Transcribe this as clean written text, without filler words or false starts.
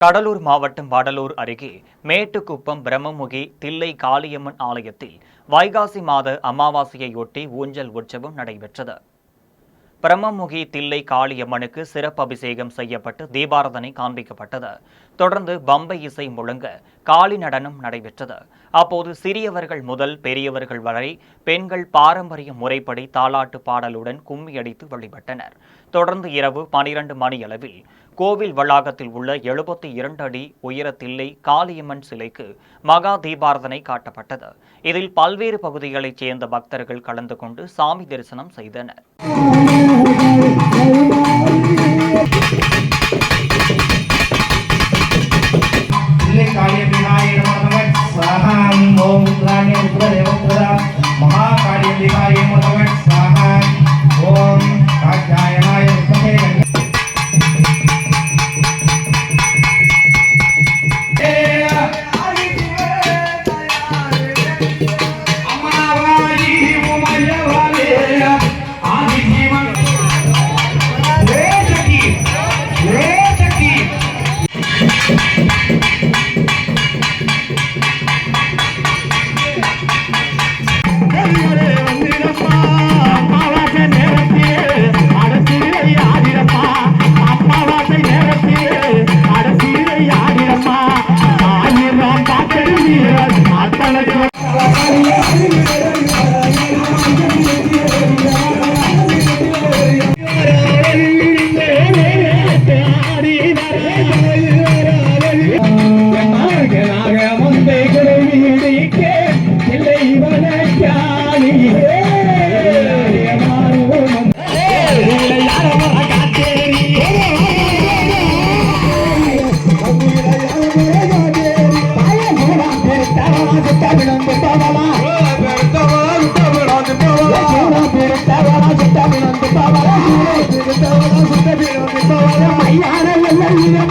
கடலூர் மாவட்டம் வடலூர் அருகே மேட்டுக்குப்பம் பிரம்மமுகி தில்லை காளியம்மன் ஆலயத்தில் வைகாசி மாத அமாவாசையையொட்டி ஊஞ்சல் உற்சவம் நடைபெற்றது. பிரம்மமுகி தில்லை காளியம்மனுக்கு சிறப்பு அபிஷேகம் செய்யப்பட்டு தீபாராதனை காண்பிக்கப்பட்டது. தொடர்ந்து பம்பை இசை முழங்க காளி நடனம் நடைபெற்றது. அப்போது சிறியவர்கள் முதல் பெரியவர்கள் வரை பெண்கள் பாரம்பரிய முறைப்படி தாலாட்டு பாடலுடன் கும்மியடித்து வழிபட்டனர். தொடர்ந்து இரவு 12 மணியளவில் கோவில் வளாகத்தில் உள்ள 72 அடி உயர தில்லை காளியம்மன் சிலைக்கு மகா தீபாராதனை காட்டப்பட்டது. இதில் பல்வேறு பகுதிகளைச் சேர்ந்த பக்தர்கள் கலந்து கொண்டு சாமி தரிசனம் செய்தனர். Ayana